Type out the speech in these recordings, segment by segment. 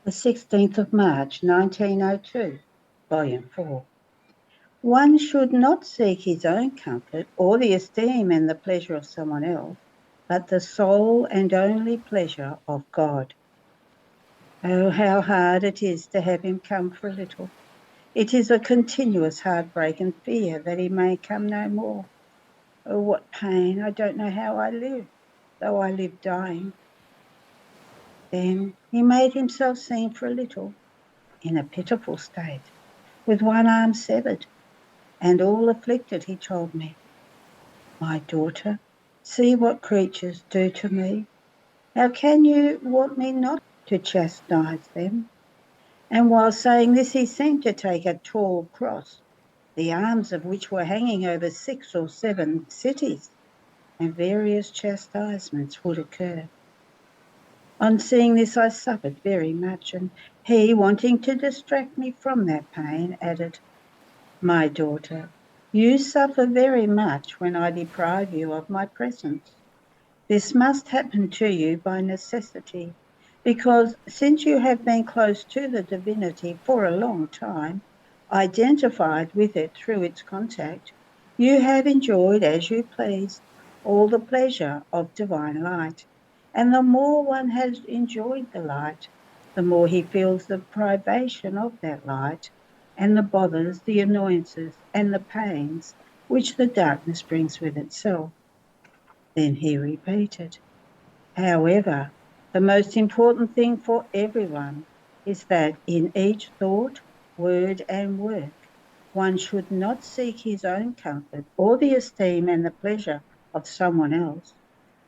The 16th of March, 1902, Volume 4. One should not seek his own comfort or the esteem and the pleasure of someone else, but the sole and only pleasure of God. Oh, how hard it is to have him come for a little. It is a continuous heartbreak and fear that he may come no more. Oh, what pain! I don't know how I live, though I live dying. Then he made himself seen for a little, in a pitiful state, with one arm severed, and all afflicted, he told me. My daughter, see what creatures do to me. How can you want me not to chastise them? And while saying this, he seemed to take a tall cross, the arms of which were hanging over 6 or 7 cities, and various chastisements would occur. On seeing this, I suffered very much, and he, wanting to distract me from that pain, added, My daughter, you suffer very much when I deprive you of my presence. This must happen to you by necessity, because since you have been close to the divinity for a long time, identified with it through its contact, you have enjoyed as you please all the pleasure of divine light. And the more one has enjoyed the light, the more he feels the privation of that light and the bothers, the annoyances, and the pains which the darkness brings with itself. Then he repeated, However, the most important thing for everyone is that in each thought, word, and work, one should not seek his own comfort or the esteem and the pleasure of someone else,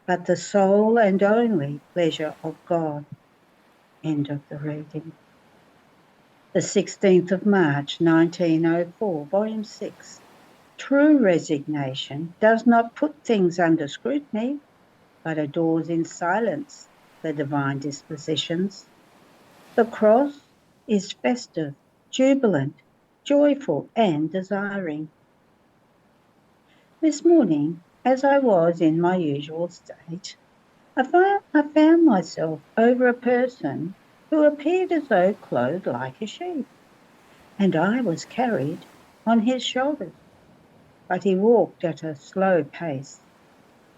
but the sole and only pleasure of God. End of the reading. The 16th of March, 1904, Volume 6. True resignation does not put things under scrutiny, but adores in silence the divine dispositions. The cross is festive, jubilant, joyful, and desiring. This morning, as I was in my usual state, I found myself over a person who appeared as though clothed like a sheep, and I was carried on his shoulders, but he walked at a slow pace,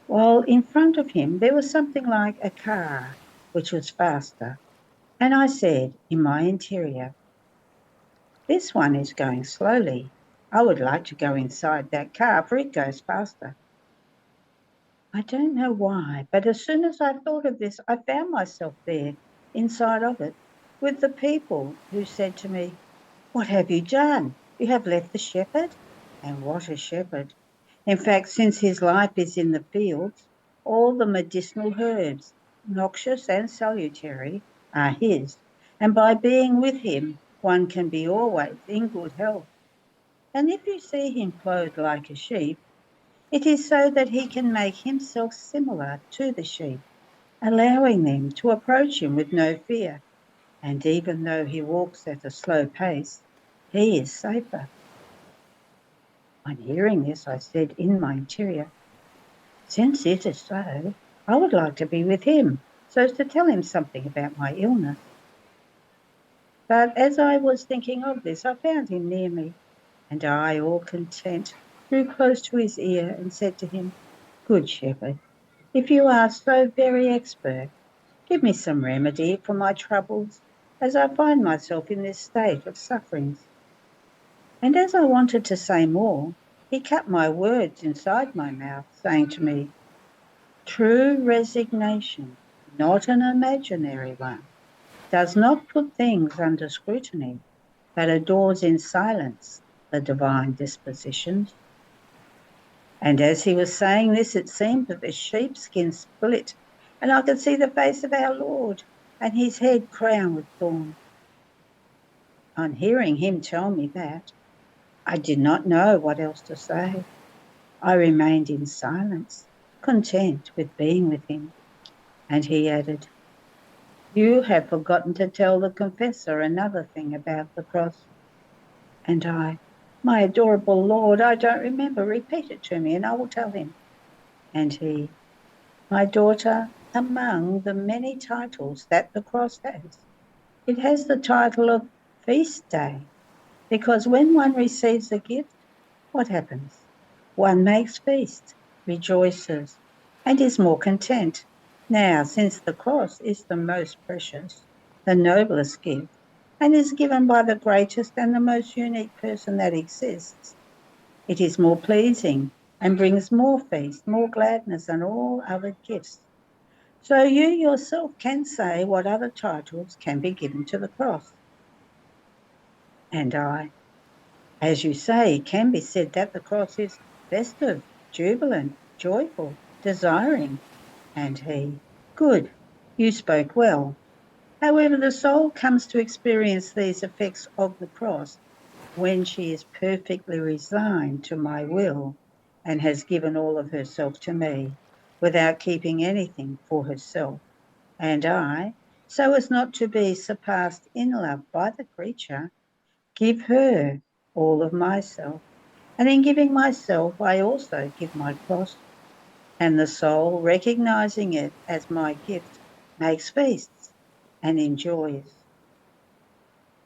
while in front of him there was something like a car, which was faster, and I said in my interior, This one is going slowly. I would like to go inside that car, for it goes faster. I don't know why, but as soon as I thought of this, I found myself there, inside of it, with the people who said to me, What have you done? You have left the shepherd? And what a shepherd! In fact, since his life is in the fields, all the medicinal herbs, noxious and salutary, are his, and by being with him, one can be always in good health. And if you see him clothed like a sheep, it is so that he can make himself similar to the sheep, allowing them to approach him with no fear. And even though he walks at a slow pace, he is safer. On hearing this, I said in my interior, Since it is so, I would like to be with him, so as to tell him something about my illness. But as I was thinking of this, I found him near me, and I, all content, drew close to his ear and said to him, Good shepherd, if you are so very expert, give me some remedy for my troubles, as I find myself in this state of sufferings. And as I wanted to say more, he cut my words inside my mouth, saying to me, True resignation, not an imaginary one, does not put things under scrutiny, but adores in silence the divine dispositions. And as he was saying this, it seemed that the sheepskin split, and I could see the face of our Lord, and his head crowned with thorns. On hearing him tell me that, I did not know what else to say. I remained in silence, content with being with him. And he added, You have forgotten to tell the confessor another thing about the cross. And I, My adorable Lord, I don't remember. Repeat it to me, and I will tell him. And he, My daughter, among the many titles that the cross has, It has the title of Feast Day because when one receives a gift, what happens? One makes feast, rejoices, and is more content. Now, since the cross is the most precious, the noblest gift, and is given by the greatest and the most unique person that exists, it is more pleasing and brings more feast, more gladness than all other gifts. So you yourself can say what other titles can be given to the cross. And as you say, it can be said that the cross is festive, jubilant, joyful, desiring. And he, good, you spoke well. However, the soul comes to experience these effects of the cross when she is perfectly resigned to my will and has given all of herself to me without keeping anything for herself. And I, so as not to be surpassed in love by the creature, give her all of myself. And in giving myself, I also give my cross. And the soul, recognizing it as my gift, makes feasts and enjoys.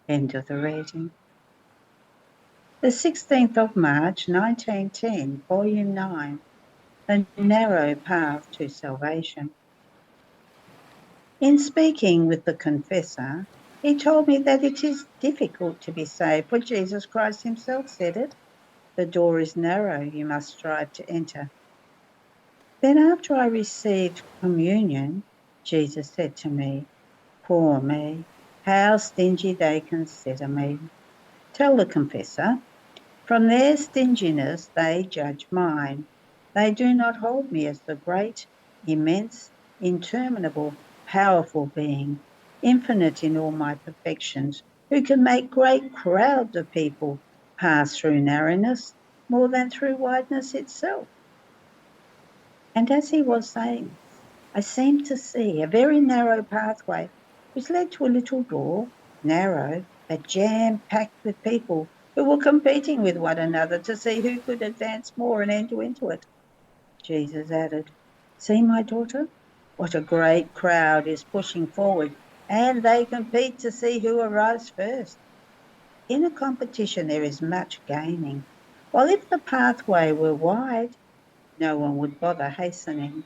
End of the reading. The 16th of March, 1910, Volume 9, The Narrow Path to Salvation. In speaking with the confessor, he told me that it is difficult to be saved, for Jesus Christ himself said it. The door is narrow, you must strive to enter. Then after I received communion, Jesus said to me, poor me, how stingy they consider me. Tell the confessor, from their stinginess they judge mine. They do not hold me as the great, immense, interminable, powerful being, infinite in all my perfections, who can make great crowds of people pass through narrowness more than through wideness itself. And as he was saying this, I seemed to see a very narrow pathway which led to a little door, narrow, but jam-packed with people who were competing with one another to see who could advance more and enter into it. Jesus added, see, my daughter, what a great crowd is pushing forward, and they compete to see who arrives first. In a competition there is much gaining, while if the pathway were wide, no one would bother hastening,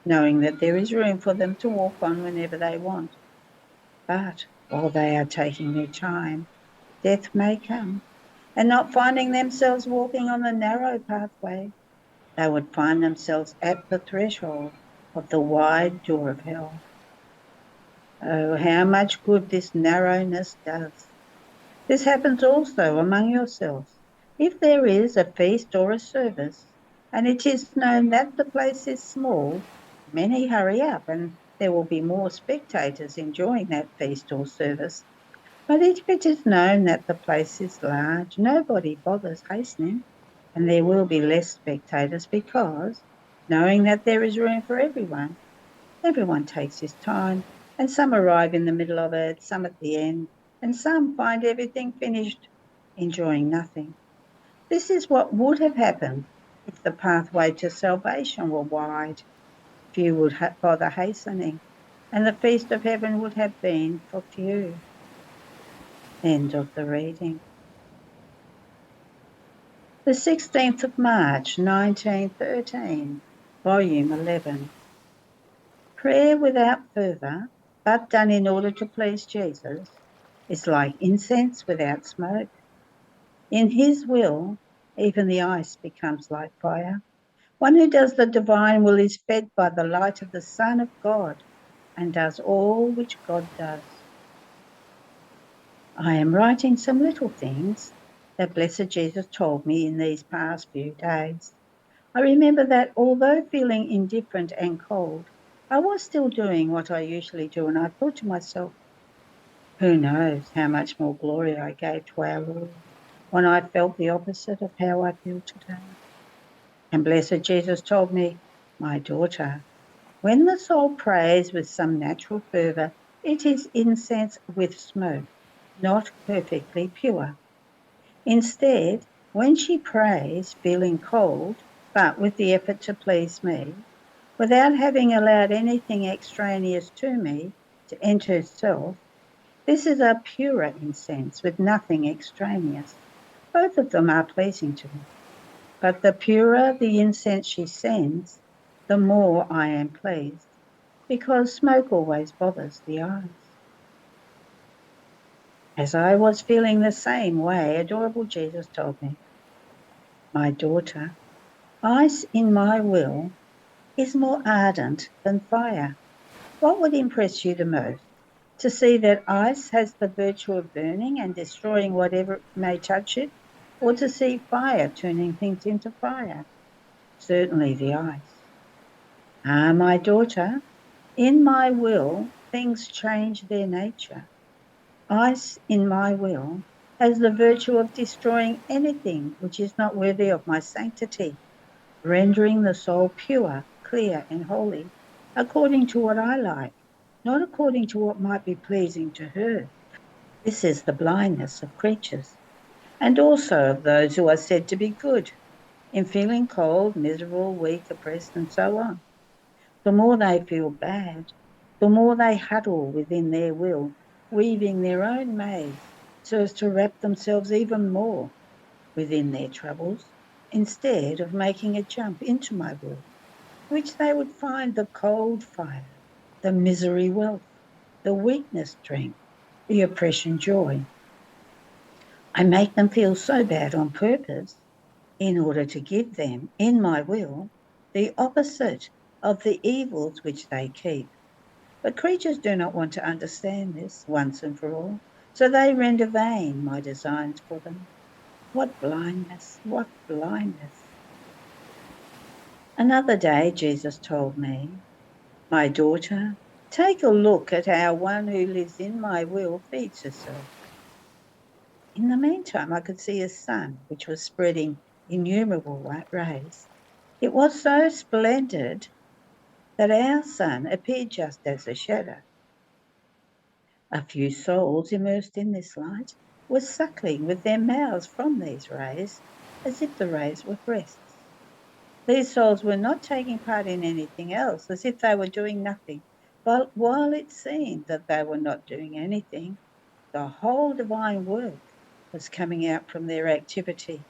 knowing that there is room for them to walk on whenever they want. But while they are taking their time, death may come, and not finding themselves walking on the narrow pathway, they would find themselves at the threshold of the wide door of hell. Oh, how much good this narrowness does! This happens also among yourselves. If there is a feast or a service, and it is known that the place is small, many hurry up, and there will be more spectators enjoying that feast or service. But if it is known that the place is large, nobody bothers hastening, and there will be less spectators because, knowing that there is room for everyone takes his time, and some arrive in the middle of it, some at the end, and some find everything finished, enjoying nothing. This is what would have happened if the pathway to salvation were wide. Few would bother hastening, and the feast of heaven would have been for few. End of the reading. The 16th of March, 1913, Volume 11. Prayer without fervour, but done in order to please Jesus, is like incense without smoke. In his will, even the ice becomes like fire. One who does the divine will is fed by the light of the Son of God and does all which God does. I am writing some little things that Blessed Jesus told me in these past few days. I remember that although feeling indifferent and cold, I was still doing what I usually do, and I thought to myself, who knows how much more glory I gave to our Lord when I felt the opposite of how I feel today. And Blessed Jesus told me, my daughter, when the soul prays with some natural fervour, it is incense with smoke, not perfectly pure. Instead, when she prays, feeling cold, but with the effort to please me, without having allowed anything extraneous to me to enter herself, This is a purer incense with nothing extraneous. Both of them are pleasing to me. But the purer the incense she sends, the more I am pleased, because smoke always bothers the eyes. As I was feeling the same way, adorable Jesus told me, "My daughter, ice in my will is more ardent than fire. What would impress you the most? To see that ice has the virtue of burning and destroying whatever may touch it, or to see fire turning things into fire? Certainly the ice. Ah, my daughter, in my will, things change their nature. Ice in my will has the virtue of destroying anything which is not worthy of my sanctity, rendering the soul pure, clear, and holy, according to what I like, not according to what might be pleasing to her. This is the blindness of creatures, and also of those who are said to be good, in feeling cold, miserable, weak, oppressed, and so on. The more they feel bad, the more they huddle within their will, weaving their own maze so as to wrap themselves even more within their troubles, instead of making a jump into my will, which they would find the cold fire, the misery wealth, the weakness strength, the oppression joy. I make them feel so bad on purpose in order to give them, in my will, the opposite of the evils which they keep. But creatures do not want to understand this once and for all, so they render vain my designs for them. What blindness, what blindness. Another day, Jesus told me, "My daughter, take a look at how one who lives in my will feeds herself." In the meantime, I could see a sun which was spreading innumerable white rays. It was so splendid that our sun appeared just as a shadow. A few souls immersed in this light were suckling with their mouths from these rays, as if the rays were breasts. These souls were not taking part in anything else, as if they were doing nothing. But while it seemed that they were not doing anything, the whole divine work was coming out from their activity.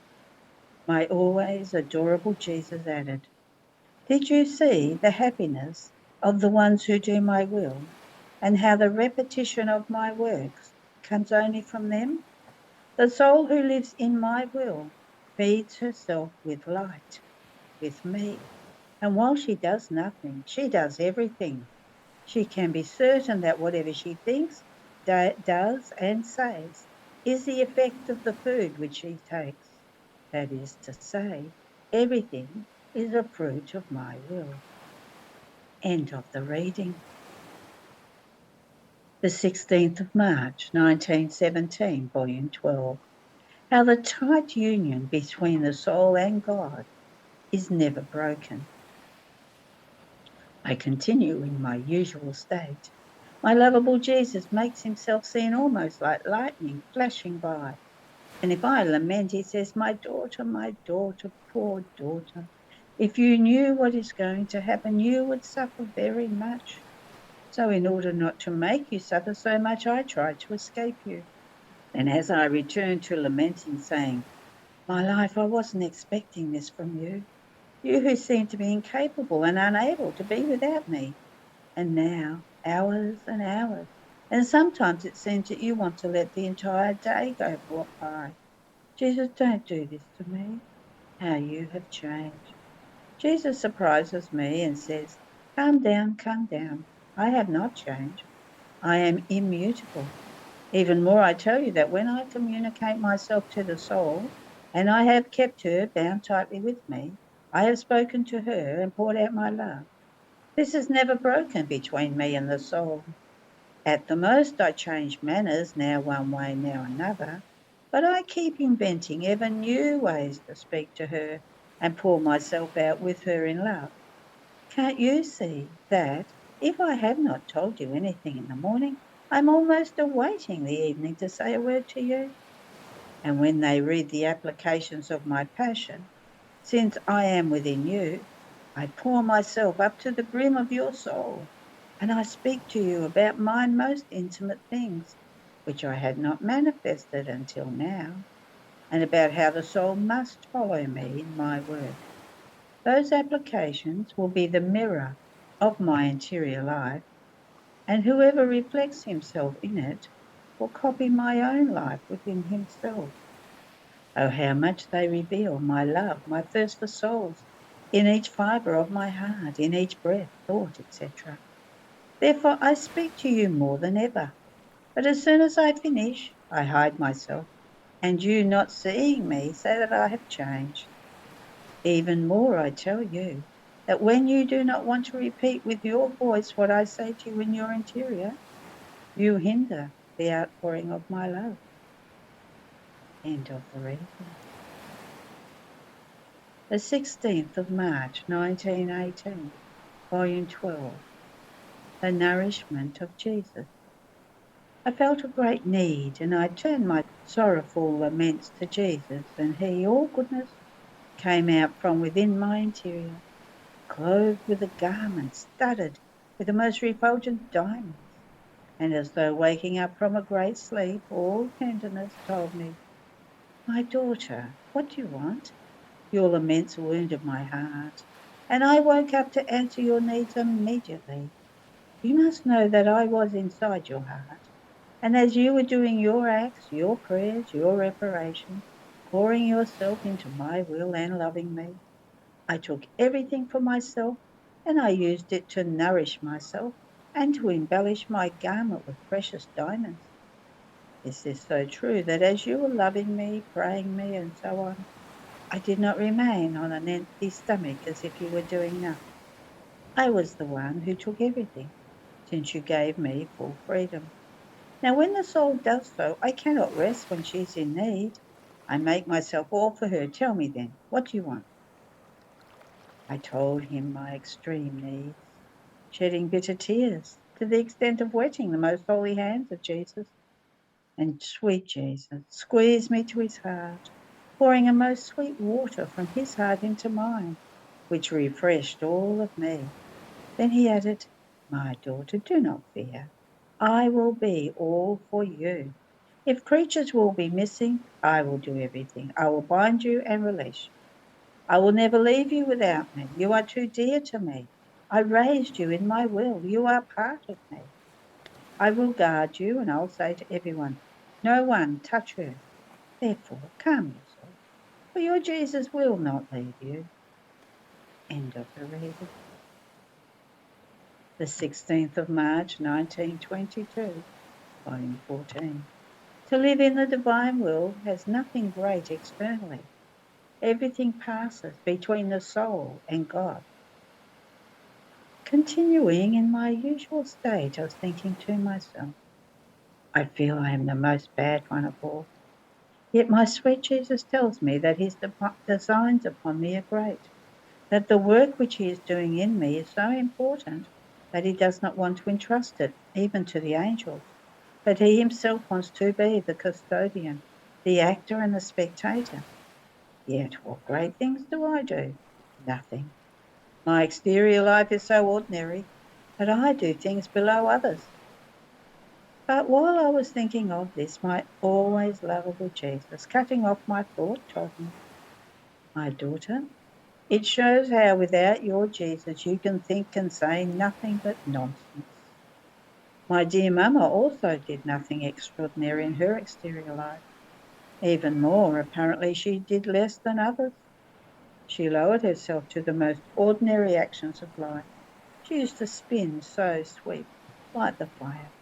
My always adorable Jesus added, "Did you see the happiness of the ones who do my will, and how the repetition of my works comes only from them? The soul who lives in my will feeds herself with light, with me, and while she does nothing, she does everything. She can be certain that whatever she thinks, does, and says is the effect of the food which she takes. That is to say, everything is a fruit of my will." End of the reading. The 16th of March, 1917, Volume 12. How the tight union between the soul and God is never broken. I continue in my usual state. My lovable Jesus makes himself seen almost like lightning flashing by. And if I lament, he says, my daughter, poor daughter, if you knew what is going to happen, you would suffer very much. So in order not to make you suffer so much, I tried to escape you. And as I returned to lamenting, saying, my life, I wasn't expecting this from you. You who seem to be incapable and unable to be without me. And now, hours and hours. And sometimes it seems that you want to let the entire day go by. Jesus, don't do this to me. How you have changed. Jesus surprises me and says, calm down, calm down. I have not changed. I am immutable. Even more, I tell you that when I communicate myself to the soul, and I have kept her bound tightly with me, I have spoken to her and poured out my love. This is never broken between me and the soul. At the most, I change manners, now one way, now another, but I keep inventing ever new ways to speak to her and pour myself out with her in love. Can't you see that if I have not told you anything in the morning, I'm almost awaiting the evening to say a word to you? And when they read the applications of my passion, since I am within you, I pour myself up to the brim of your soul, and I speak to you about my most intimate things. which I had not manifested until now, and about how the soul must follow me in my work. Those applications will be the mirror of my interior life, and whoever reflects himself in it will copy my own life within himself. Oh, how much they reveal my love, my thirst for souls, in each fibre of my heart, in each breath, thought, etc. Therefore I speak to you more than ever. But as soon as I finish, I hide myself, and you, not seeing me, say that I have changed. Even more, I tell you, that when you do not want to repeat with your voice what I say to you in your interior, you hinder the outpouring of my love. End of the reading. The 16th of March, 1918, Volume 12, The Nourishment of Jesus. I felt a great need, and I turned my sorrowful laments to Jesus, and he, all goodness, came out from within my interior, clothed with a garment studded with the most refulgent diamonds, and as though waking up from a great sleep, all tenderness told me, "My daughter, what do you want?" Your laments wounded my heart, and I woke up to answer your needs immediately. You must know that I was inside your heart, and as you were doing your acts, your prayers, your reparation, pouring yourself into my will and loving me, I took everything for myself, and I used it to nourish myself and to embellish my garment with precious diamonds. Is this so true that as you were loving me, praying me, and so on, I did not remain on an empty stomach as if you were doing nothing? I was the one who took everything, since you gave me full freedom. Now, when the soul does so, I cannot rest when she's in need. I make myself all for her. Tell me then, what do you want? I told him my extreme needs, shedding bitter tears to the extent of wetting the most holy hands of Jesus. And sweet Jesus squeezed me to his heart, pouring a most sweet water from his heart into mine, which refreshed all of me. Then he added, "My daughter, do not fear. I will be all for you. If creatures will be missing, I will do everything. I will bind you and release you. I will never leave you without me. You are too dear to me. I raised you in my will. You are part of me. I will guard you, and I'll say to everyone, 'No one touch her.' Therefore, calm yourself, for your Jesus will not leave you." End of the reading. The 16th of March, 1922, Volume 14. To live in the divine will has nothing great externally. Everything passes between the soul and God. Continuing in my usual state, I was thinking to myself, I feel I am the most bad one of all. Yet my sweet Jesus tells me that his designs upon me are great, that the work which he is doing in me is so important that he does not want to entrust it even to the angels, but he himself wants to be the custodian, the actor and the spectator. Yet what great things do I do? Nothing. My exterior life is so ordinary that I do things below others. But while I was thinking of this, my always lovable Jesus, cutting off my thought, told me, "My daughter, it shows how without your Jesus you can think and say nothing but nonsense. My dear mamma also did nothing extraordinary in her exterior life. Even more, apparently, she did less than others. She lowered herself to the most ordinary actions of life. She used to spin, sew, sweep, light the fire.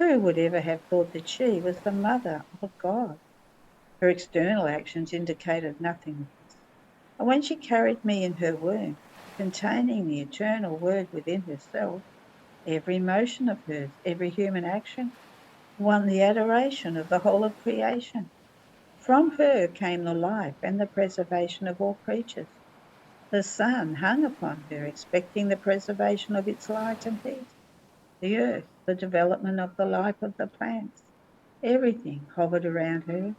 Who would ever have thought that she was the mother of God? Her external actions indicated nothing of this. And when she carried me in her womb, containing the eternal Word within herself, every motion of hers, every human action, won the adoration of the whole of creation. From her came the life and the preservation of all creatures. The sun hung upon her, expecting the preservation of its light and heat. The earth, the development of the life of the plants. Everything hovered around her.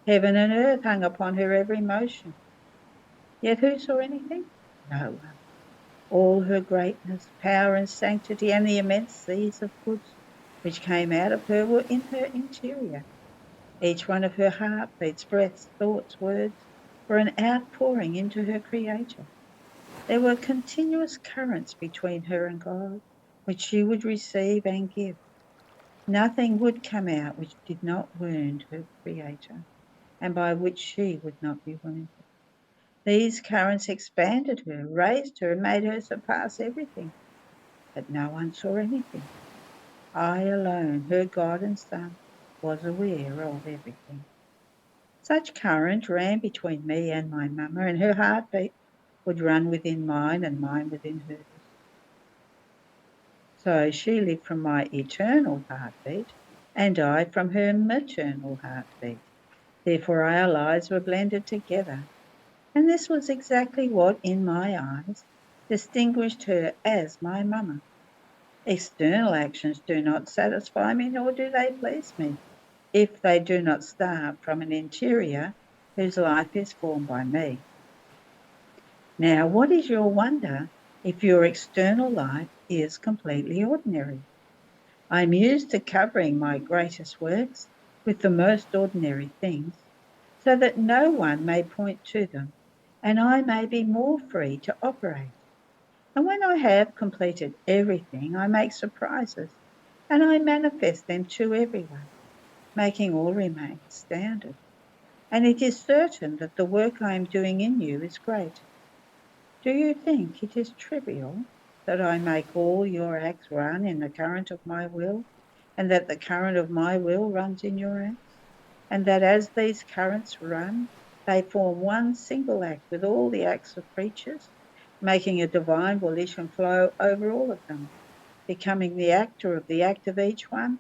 Heaven and earth hung upon her every motion. Yet who saw anything? No one. All her greatness, power, and sanctity, and the immense seas of goods which came out of her were in her interior. Each one of her heartbeats, breaths, thoughts, words were an outpouring into her Creator. There were continuous currents between her and God, which she would receive and give. Nothing would come out which did not wound her Creator, and by which she would not be wounded. These currents expanded her, raised her, and made her surpass everything. But no one saw anything. I alone, her God and Son, was aware of everything. Such current ran between me and my mamma, and her heartbeat would run within mine and mine within hers. So she lived from my eternal heartbeat, and I from her maternal heartbeat. Therefore our lives were blended together, and this was exactly what, in my eyes, distinguished her as my mamma. External actions do not satisfy me, nor do they please me, if they do not start from an interior whose life is formed by me. Now, what is your wonder if your external life is completely ordinary? I am used to covering my greatest works with the most ordinary things, so that no one may point to them, and I may be more free to operate. And when I have completed everything, I make surprises, and I manifest them to everyone, making all remain astounded. And it is certain that the work I am doing in you is great. Do you think it is trivial that I make all your acts run in the current of my will, and that the current of my will runs in your acts, and that as these currents run, they form one single act with all the acts of creatures, making a divine volition flow over all of them, becoming the actor of the act of each one,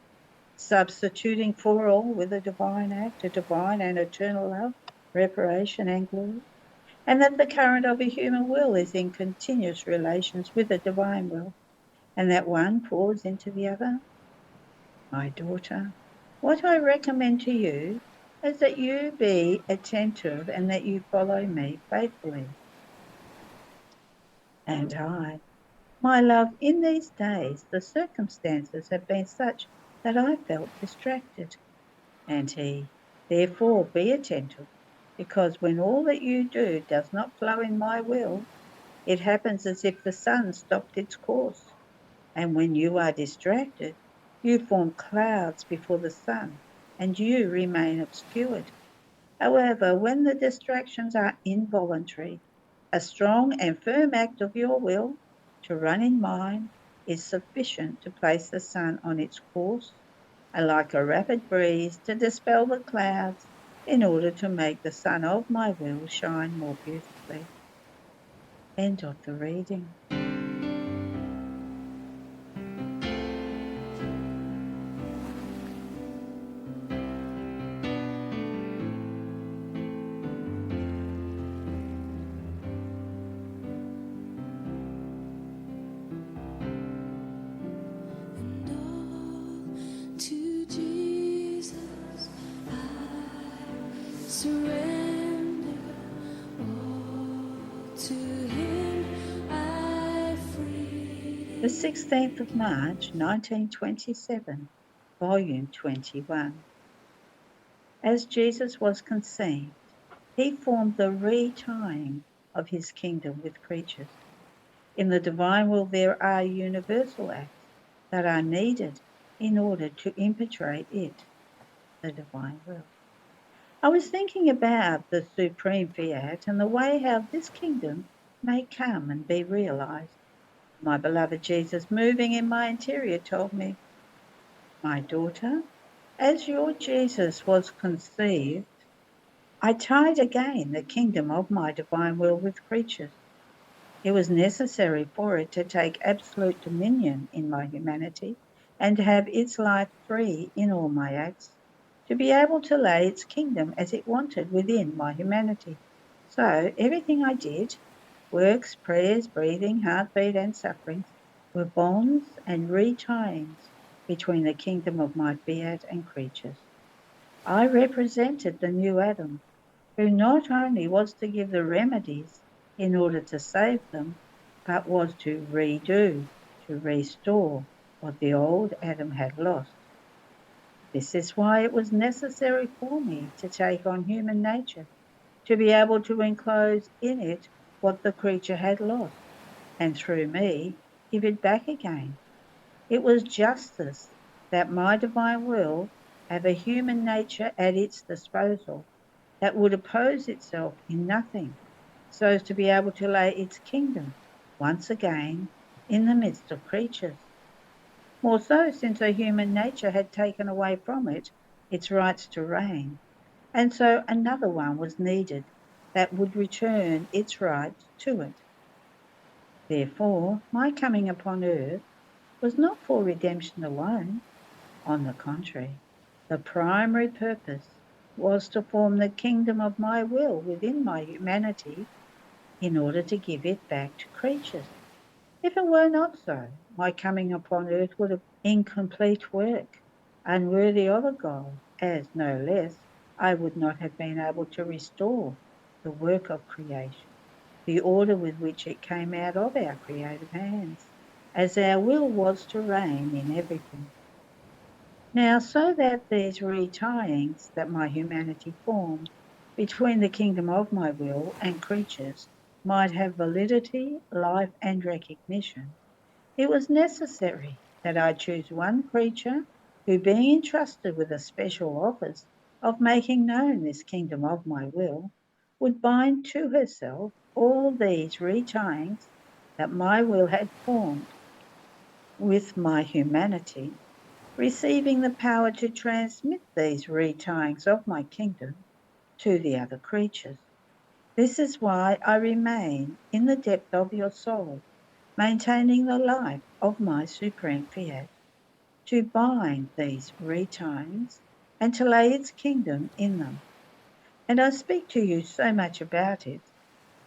substituting for all with a divine act, a divine and eternal love, reparation and glory, and that the current of a human will is in continuous relations with a divine will, and that one pours into the other? My daughter, what I recommend to you is that you be attentive and that you follow me faithfully. And I, my love, in these days the circumstances have been such that I felt distracted. And he, therefore be attentive, because when all that you do does not flow in my will, it happens as if the sun stopped its course, and when you are distracted, you form clouds before the sun, and you remain obscured. However, when the distractions are involuntary, a strong and firm act of your will to run in mine is sufficient to place the sun on its course, and like a rapid breeze to dispel the clouds in order to make the sun of my will shine more beautifully. End of the reading. To Jesus I surrender, all to Him I freely. The 16th of March, 1927, Volume 21. As Jesus was conceived, he formed the retying of his kingdom with creatures. In the divine will there are universal acts that are needed in order to impetrate it, the divine will. I was thinking about the supreme fiat and the way how this kingdom may come and be realized. My beloved Jesus, moving in my interior, told me, my daughter, as your Jesus was conceived, I tied again the kingdom of my divine will with creatures. It was necessary for it to take absolute dominion in my humanity and to have its life free in all my acts, to be able to lay its kingdom as it wanted within my humanity. So everything I did, works, prayers, breathing, heartbeat, and sufferings, were bonds and retyings between the kingdom of my fiat and creatures. I represented the new Adam, who not only was to give the remedies in order to save them, but was to redo, to restore, what the old Adam had lost. This is why it was necessary for me to take on human nature, to be able to enclose in it what the creature had lost, and through me give it back again. It was justice that my divine will have a human nature at its disposal that would oppose itself in nothing, so as to be able to lay its kingdom once again in the midst of creatures. More so since a human nature had taken away from it its rights to reign, and so another one was needed that would return its rights to it. Therefore, my coming upon earth was not for redemption alone. On the contrary, the primary purpose was to form the kingdom of my will within my humanity in order to give it back to creatures. If it were not so, my coming upon earth would have been incomplete work, unworthy of a God, as no less I would not have been able to restore the work of creation, the order with which it came out of our creative hands, as our will was to reign in everything. Now, so that these retyings that my humanity formed between the kingdom of my will and creatures might have validity, life, and recognition, it was necessary that I choose one creature who, being entrusted with a special office of making known this kingdom of my will, would bind to herself all these retyings that my will had formed with my humanity, receiving the power to transmit these retyings of my kingdom to the other creatures. This is why I remain in the depth of your soul, maintaining the life of my supreme fiat, to bind these retyings and to lay its kingdom in them. And I speak to you so much about it,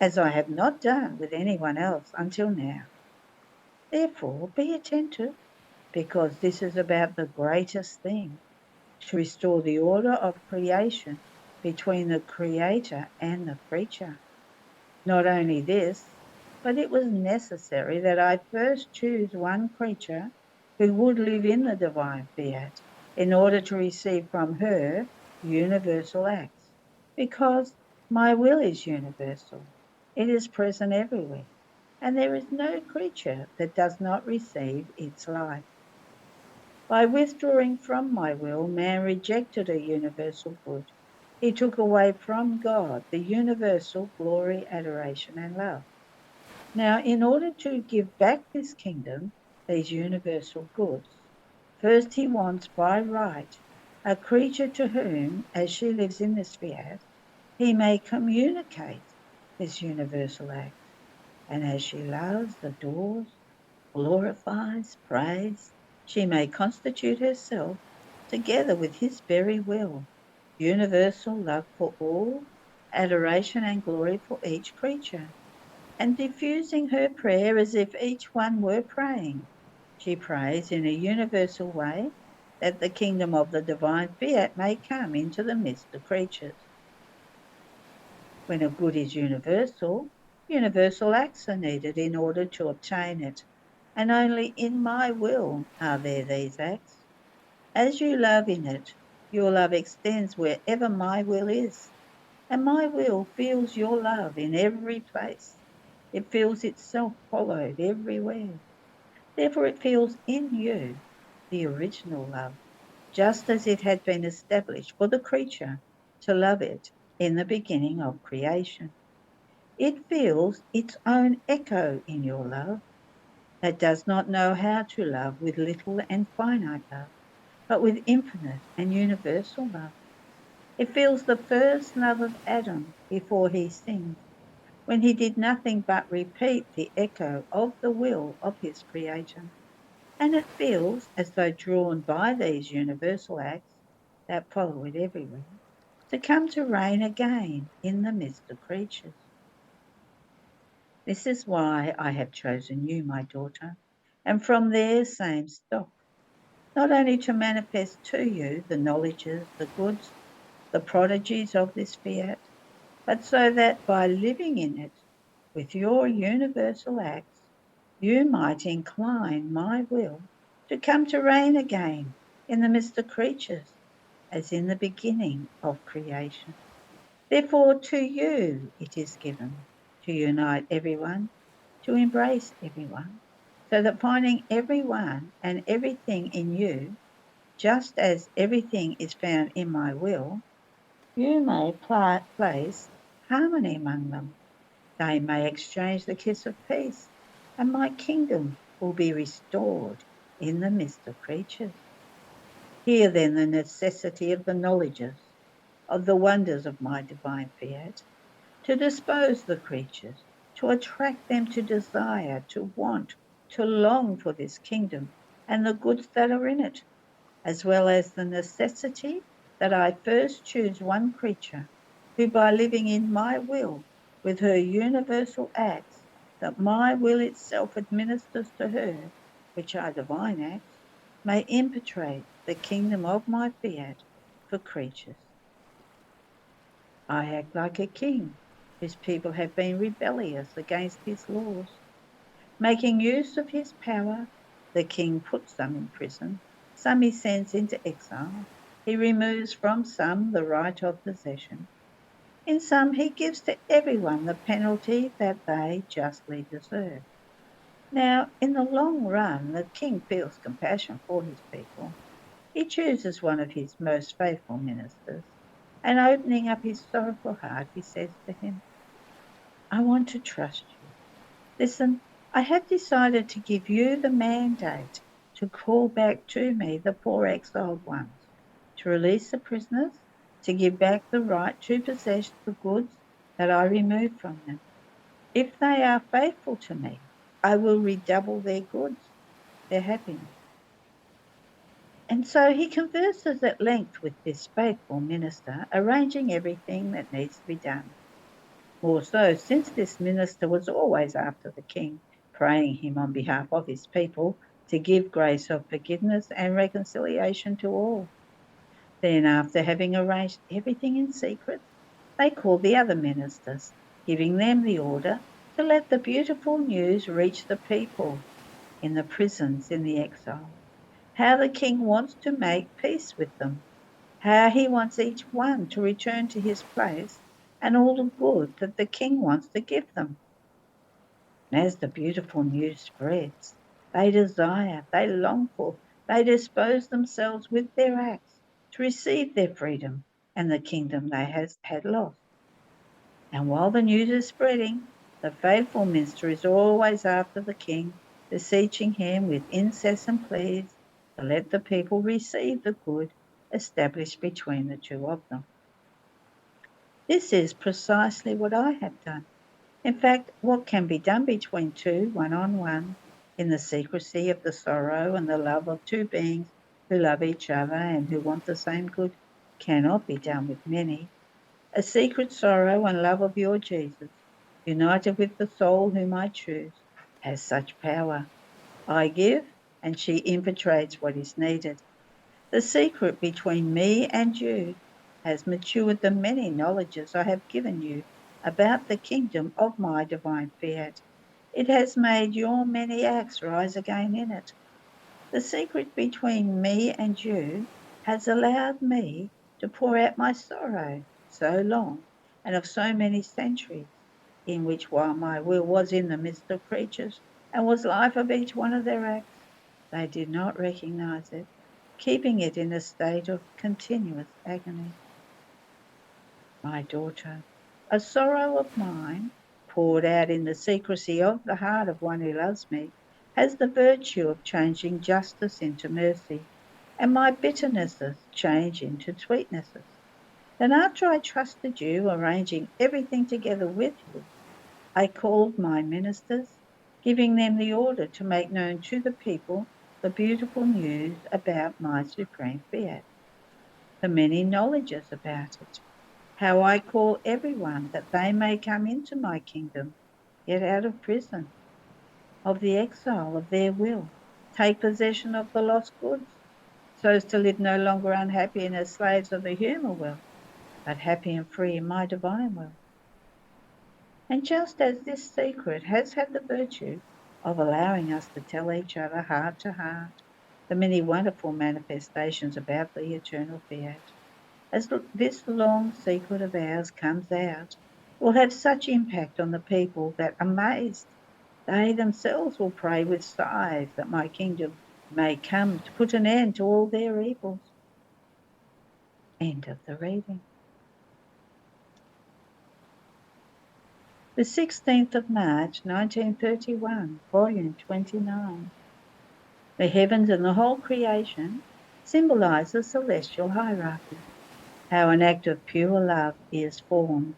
as I have not done with anyone else until now. Therefore, be attentive, because this is about the greatest thing, to restore the order of creation between the creator and the creature. Not only this, but it was necessary that I first choose one creature who would live in the divine fiat in order to receive from her universal acts, because my will is universal. It is present everywhere, and there is no creature that does not receive its life. By withdrawing from my will, man rejected a universal good. He took away from God the universal glory, adoration, and love. Now, in order to give back this kingdom, these universal goods, first he wants by right a creature to whom, as she lives in this fiat, he may communicate this universal act. And as she loves, adores, glorifies, prays, she may constitute herself, together with his very will, universal love for all, adoration and glory for each creature, and diffusing her prayer as if each one were praying. She prays in a universal way that the kingdom of the divine fiat may come into the midst of creatures. When a good is universal, universal acts are needed in order to obtain it, and only in my will are there these acts. As you love in it, your love extends wherever my will is, and my will feels your love in every place. It feels itself followed everywhere. Therefore, it feels in you the original love, just as it had been established for the creature to love it in the beginning of creation. It feels its own echo in your love, that does not know how to love with little and finite love, but with infinite and universal love. It feels the first love of Adam before he sinned, when he did nothing but repeat the echo of the will of his Creator. And it feels as though drawn by these universal acts that follow it everywhere, to come to reign again in the midst of creatures. This is why I have chosen you, my daughter, and from their same stock, not only to manifest to you the knowledges, the goods, the prodigies of this fiat, but so that by living in it with your universal acts, you might incline my will to come to reign again in the midst of creatures, as in the beginning of creation. Therefore to you it is given to unite everyone, to embrace everyone, so that finding everyone and everything in you, just as everything is found in my will, you may place harmony among them. They may exchange the kiss of peace, and my kingdom will be restored in the midst of creatures. Hear then the necessity of the knowledges, of the wonders of my divine fiat, to dispose the creatures, to attract them to desire, to want, to long for this kingdom and the goods that are in it, as well as the necessity that I first choose one creature, who by living in my will, with her universal acts, that my will itself administers to her, which are divine acts, may impetrate the kingdom of my fiat for creatures. I act like a king whose people have been rebellious against his laws. Making use of his power, the king puts some in prison, some he sends into exile. He removes from some the right of possession. In some he gives to everyone the penalty that they justly deserve. Now, in the long run, the king feels compassion for his people. He chooses one of his most faithful ministers, and opening up his sorrowful heart, he says to him, I want to trust you. Listen, I have decided to give you the mandate to call back to me the poor exiled ones, to release the prisoners, to give back the right to possess the goods that I removed from them. If they are faithful to me, I will redouble their goods, their happiness. And so he converses at length with this faithful minister, arranging everything that needs to be done. More so, since this minister was always after the king, praying him on behalf of his people to give grace of forgiveness and reconciliation to all. Then, after having arranged everything in secret, they called the other ministers, giving them the order to let the beautiful news reach the people in the prisons in the exile, how the king wants to make peace with them, how he wants each one to return to his place, and all the good that the king wants to give them. And as the beautiful news spreads, they desire, they long for, they dispose themselves with their acts to receive their freedom and the kingdom they had lost. And while the news is spreading, the faithful minister is always after the king, beseeching him with incessant pleas to let the people receive the good established between the two of them. This is precisely what I have done. In fact, what can be done between two, one on one, in the secrecy of the sorrow and the love of two beings who love each other and who want the same good, cannot be done with many. A secret sorrow and love of your Jesus, united with the soul whom I choose, has such power. I give, and she infiltrates what is needed. The secret between me and you has matured the many knowledges I have given you about the kingdom of my divine fiat. It has made your many acts rise again in it. The secret between me and you has allowed me to pour out my sorrow so long and of so many centuries, in which while my will was in the midst of creatures and was life of each one of their acts, they did not recognize it, keeping it in a state of continuous agony. My daughter, a sorrow of mine, poured out in the secrecy of the heart of one who loves me, has the virtue of changing justice into mercy, and my bitternesses change into sweetnesses. Then after I trusted you, arranging everything together with you, I called my ministers, giving them the order to make known to the people the beautiful news about my supreme fiat, the many knowledges about it, how I call everyone that they may come into my kingdom, get out of prison, of the exile of their will, take possession of the lost goods, so as to live no longer unhappy and as slaves of the human will, but happy and free in my divine will. And just as this secret has had the virtue of allowing us to tell each other heart to heart the many wonderful manifestations about the eternal fiat. As this long secret of ours comes out, it will have such impact on the people that, amazed, they themselves will pray with sighs that my kingdom may come to put an end to all their evils. End of the reading. The 16th of March, 1931, volume 29. The heavens and the whole creation symbolise the celestial hierarchy, how an act of pure love is formed.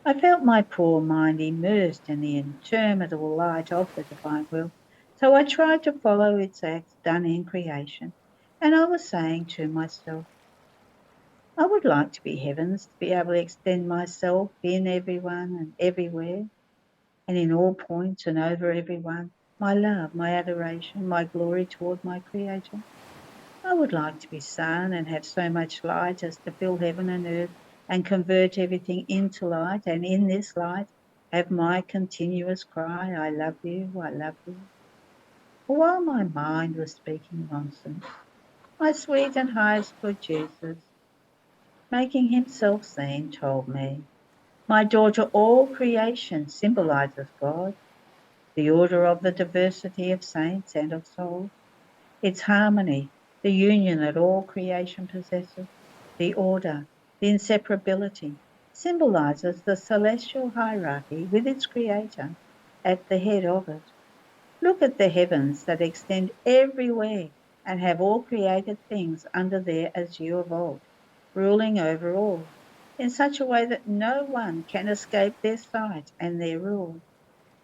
I felt my poor mind immersed in the interminable light of the divine will, so I tried to follow its acts done in creation, and I was saying to myself, I would like to be heavens, to be able to extend myself in everyone and everywhere, and in all points and over everyone, my love, my adoration, my glory toward my Creator. I would like to be sun and have so much light as to fill heaven and earth and convert everything into light, and in this light have my continuous cry, I love you, I love you. For while my mind was speaking nonsense, my sweet and highest good Jesus, making himself seen, told me, my daughter, all creation symbolizes God, the order of the diversity of saints and of souls, its harmony, the union that all creation possesses, the order, the inseparability, symbolizes the celestial hierarchy with its creator at the head of it. Look at the heavens that extend everywhere and have all created things under their azure vault, ruling over all, in such a way that no one can escape their sight and their rule.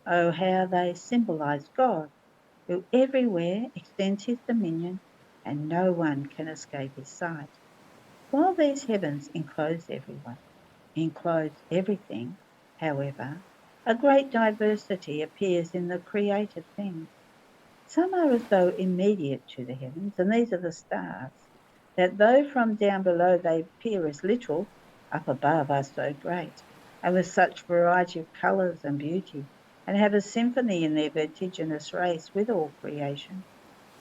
Oh, how they symbolize God, who everywhere extends his dominion, and no one can escape his sight. While these heavens enclose everything, however, a great diversity appears in the created things. Some are as though immediate to the heavens, and these are the stars, that though from down below they appear as little, up above are so great, and with such variety of colours and beauty, and have a symphony in their vertiginous race with all creation,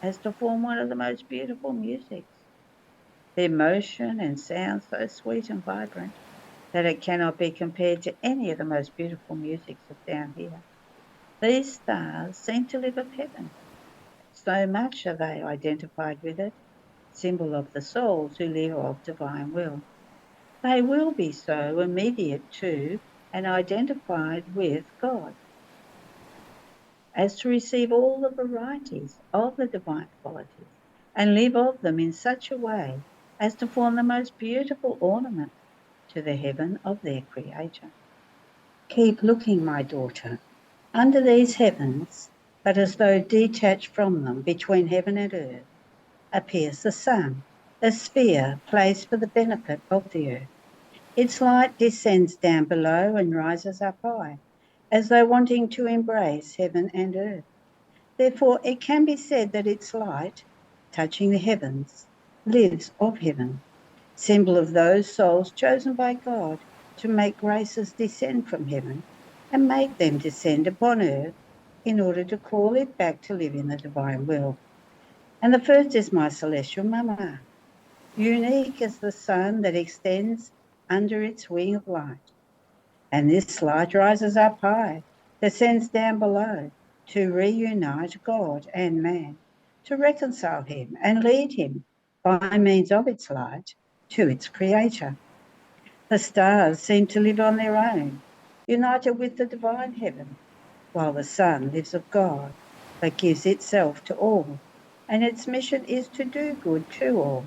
as to form one of the most beautiful musics. Their motion and sound so sweet and vibrant that it cannot be compared to any of the most beautiful musics of down here. These stars seem to live of heaven. So much are they identified with it, symbol of the souls who live of divine will. They will be so immediate to and identified with God, as to receive all the varieties of the divine qualities and live of them in such a way as to form the most beautiful ornament to the heaven of their Creator. Keep looking, my daughter, under these heavens, but as though detached from them between heaven and earth, appears the sun, a sphere placed for the benefit of the earth. Its light descends down below and rises up high, as though wanting to embrace heaven and earth. Therefore, it can be said that its light, touching the heavens, lives of heaven, symbol of those souls chosen by God to make graces descend from heaven and make them descend upon earth in order to call it back to live in the divine will. And the first is my celestial Mama, unique as the sun that extends under its wing of light. And this light rises up high, descends down below to reunite God and man, to reconcile him and lead him by means of its light to its creator. The stars seem to live on their own, united with the divine heaven, while the sun lives of God, but gives itself to all, and its mission is to do good to all.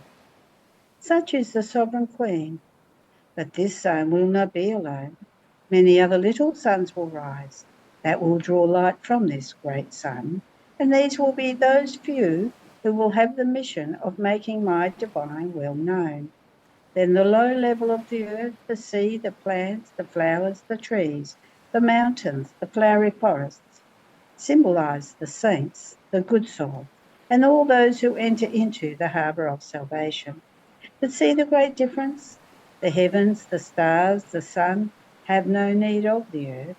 Such is the sovereign queen, but this sun will not be alone. Many other little suns will rise that will draw light from this great sun, and these will be those few who will have the mission of making my divine will known. Then the low level of the earth, the sea, the plants, the flowers, the trees, the mountains, the flowery forests, symbolize the saints, the good soul, and all those who enter into the harbour of salvation. But see the great difference? The heavens, the stars, the sun have no need of the earth.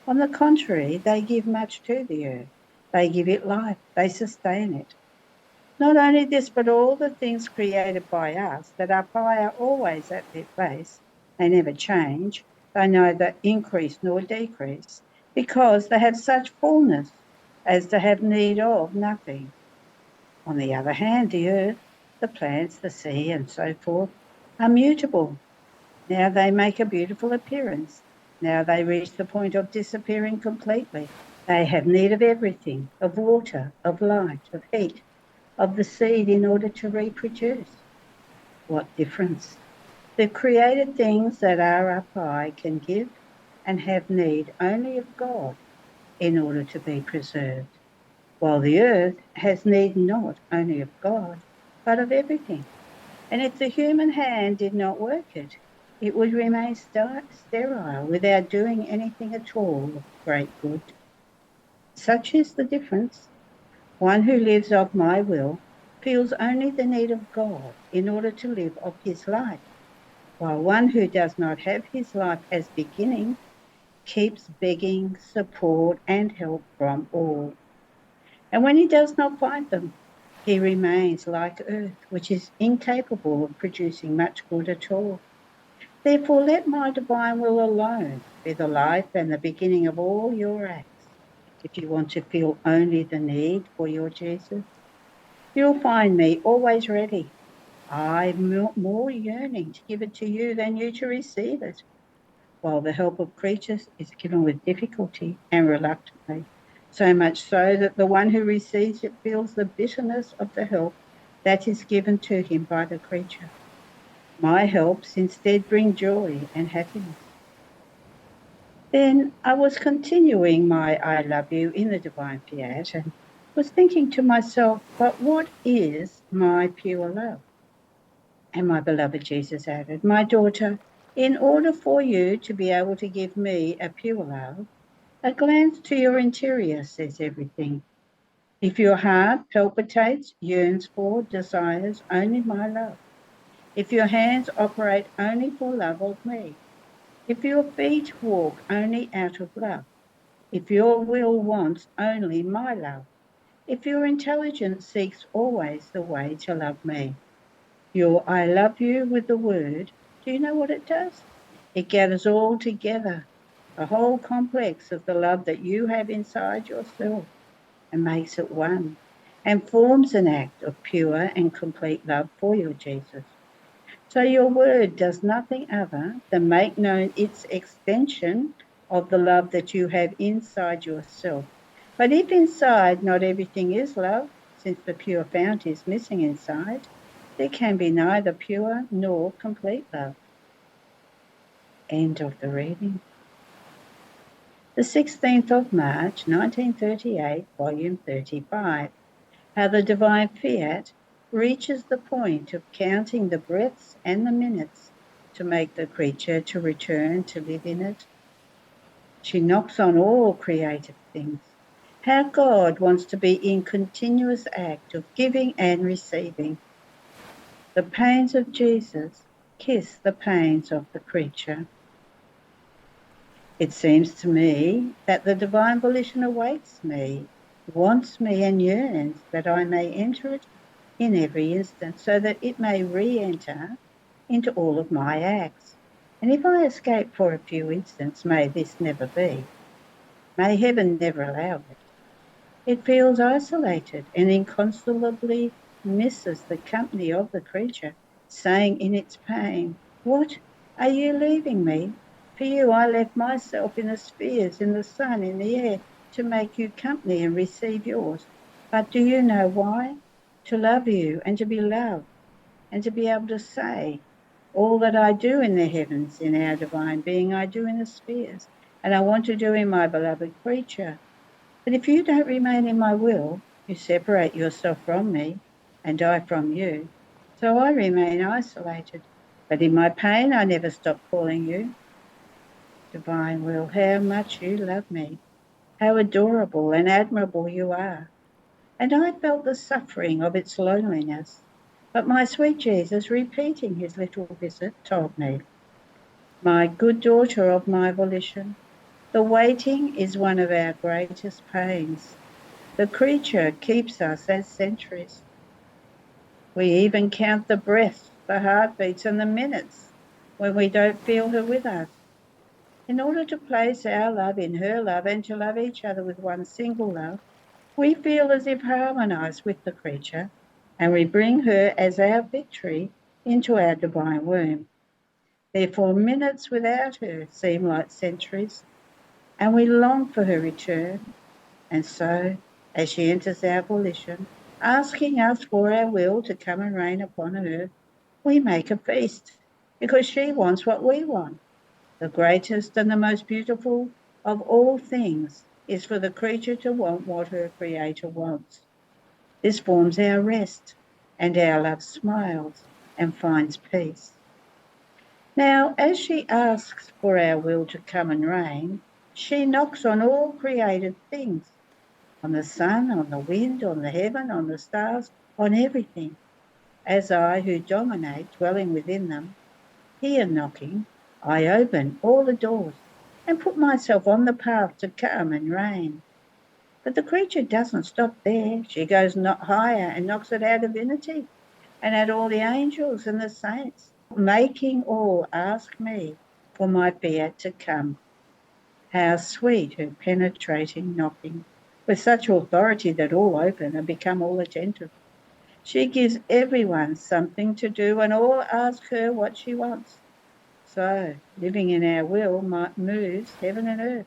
On the contrary, they give much to the earth. They give it life, they sustain it. Not only this, but all the things created by us that are fire always at their place, they never change, they neither increase nor decrease, because they have such fullness as to have need of nothing. On the other hand, the earth, the plants, the sea, and so forth, are mutable. Now they make a beautiful appearance. Now they reach the point of disappearing completely. They have need of everything, of water, of light, of heat, of the seed in order to reproduce. What difference? The created things that are up high can give and have need only of God in order to be preserved, while the earth has need not only of God, but of everything. And if the human hand did not work it, it would remain sterile without doing anything at all of great good. Such is the difference. One who lives of my will feels only the need of God in order to live of his life, while one who does not have his life as beginning keeps begging support and help from all. And when he does not find them, he remains like earth, which is incapable of producing much good at all. Therefore, let my divine will alone be the life and the beginning of all your acts. If you want to feel only the need for your Jesus, you'll find me always ready. I'm more yearning to give it to you than you to receive it, while the help of creatures is given with difficulty and reluctantly, so much so that the one who receives it feels the bitterness of the help that is given to him by the creature. My helps instead bring joy and happiness. Then I was continuing my I love you in the divine fiat and was thinking to myself, but what is my pure love? And my beloved Jesus added, my daughter, in order for you to be able to give me a pure love, a glance to your interior says everything. If your heart palpitates, yearns for, desires only my love, if your hands operate only for love of me, if your feet walk only out of love, if your will wants only my love, if your intelligence seeks always the way to love me, your I love you with the word, do you know what it does? It gathers all together, the whole complex of the love that you have inside yourself, and makes it one, and forms an act of pure and complete love for your Jesus. So your word does nothing other than make known its extension of the love that you have inside yourself. But if inside not everything is love, since the pure fount is missing inside, there can be neither pure nor complete love. End of the reading. The 16th of March, 1938, volume 35. How the divine fiat reaches the point of counting the breaths and the minutes to make the creature to return to live in it. She knocks on all created things. How God wants to be in continuous act of giving and receiving. The pains of Jesus kiss the pains of the creature. It seems to me that the divine volition awaits me, wants me and yearns that I may enter it in every instant, so that it may re-enter into all of my acts. And if I escape for a few instants, may this never be. May heaven never allow it. It feels isolated and inconsolably misses the company of the creature, saying in its pain, what, are you leaving me? For you I left myself in the spheres, in the sun, in the air, to make you company and receive yours. But do you know why? To love you and to be loved, and to be able to say, all that I do in the heavens, in our divine being, I do in the spheres, and I want to do in my beloved creature. But if you don't remain in my will, you separate yourself from me, and I from you. So I remain isolated. But in my pain, I never stop calling you. Divine will, how much you love me, how adorable and admirable you are. And I felt the suffering of its loneliness. But my sweet Jesus, repeating his little visit, told me, my good daughter of my volition, the waiting is one of our greatest pains. The creature keeps us as sentries. We even count the breaths, the heartbeats, and the minutes when we don't feel her with us. In order to place our love in her love and to love each other with one single love, we feel as if harmonised with the creature, and we bring her as our victory into our divine womb. Therefore, minutes without her seem like centuries, and we long for her return. And so, as she enters our volition, asking us for our will to come and reign upon earth, we make a feast, because she wants what we want. The greatest and the most beautiful of all things is for the creature to want what her Creator wants. This forms our rest, and our love smiles and finds peace. Now, as she asks for our will to come and reign, she knocks on all created things, on the sun, on the wind, on the heaven, on the stars, on everything. As I, who dominate, dwelling within them, hear knocking, I open all the doors and put myself on the path to come and reign. But the creature doesn't stop there. She goes not higher and knocks at our divinity and at all the angels and the saints, making all ask me for my fiat to come. How sweet her penetrating knocking, with such authority that all open and become all attentive. She gives everyone something to do, and all ask her what she wants. So, living in our will moves heaven and earth,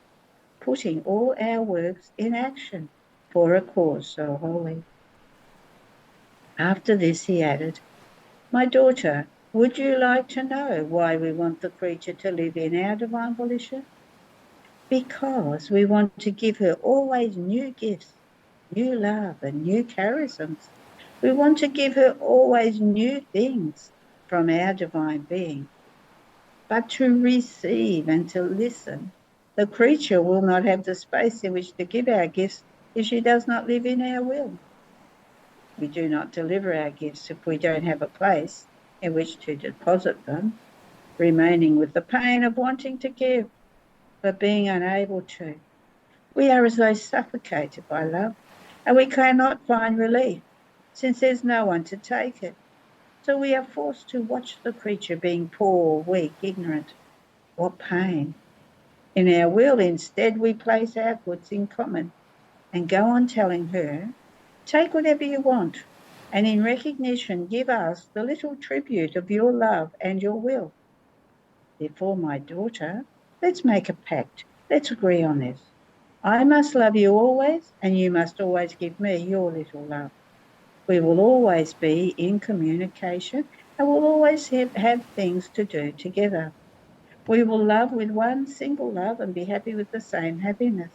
putting all our works in action for a cause so holy. After this he added, my daughter, would you like to know why we want the creature to live in our divine volition? Because we want to give her always new gifts, new love and new charisms. We want to give her always new things from our divine being. But to receive and to listen, the creature will not have the space in which to give our gifts if she does not live in our will. We do not deliver our gifts if we don't have a place in which to deposit them, remaining with the pain of wanting to give, but being unable to. We are as though suffocated by love, and we cannot find relief, since there's no one to take it. So we are forced to watch the creature being poor, weak, ignorant. What pain! In our will, instead, we place our goods in common and go on telling her, take whatever you want, and in recognition give us the little tribute of your love and your will. Therefore, my daughter, let's make a pact. Let's agree on this. I must love you always, and you must always give me your little love. We will always be in communication, and we'll always have things to do together. We will love with one single love and be happy with the same happiness.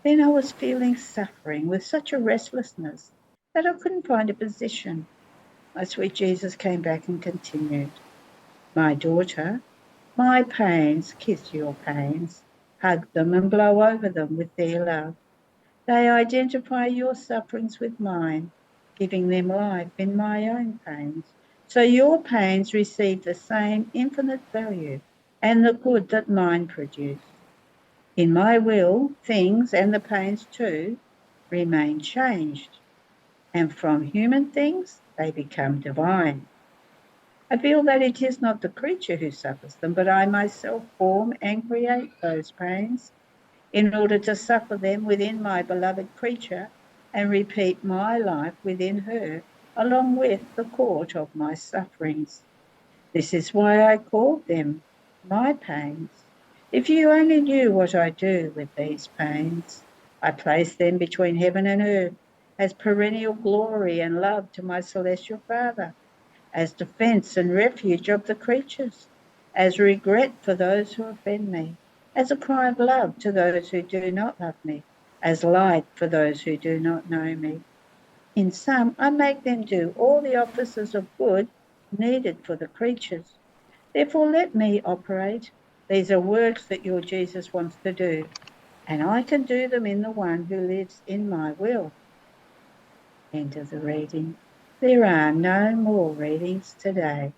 Then I was feeling suffering with such a restlessness that I couldn't find a position. My sweet Jesus came back and continued, my daughter, my pains kiss your pains, hug them and blow over them with their love. They identify your sufferings with mine, giving them life in my own pains. So your pains receive the same infinite value and the good that mine produce. In my will, things and the pains too remain changed, and from human things they become divine. I feel that it is not the creature who suffers them, but I myself form and create those pains in order to suffer them within my beloved creature and repeat my life within her, along with the court of my sufferings. This is why I called them my pains. If you only knew what I do with these pains, I place them between heaven and earth as perennial glory and love to my celestial Father, as defence and refuge of the creatures, as regret for those who offend me, as a cry of love to those who do not love me, as light for those who do not know me. In sum, I make them do all the offices of good needed for the creatures. Therefore, let me operate. These are works that your Jesus wants to do, and I can do them in the one who lives in my will. End of the reading. There are no more readings today.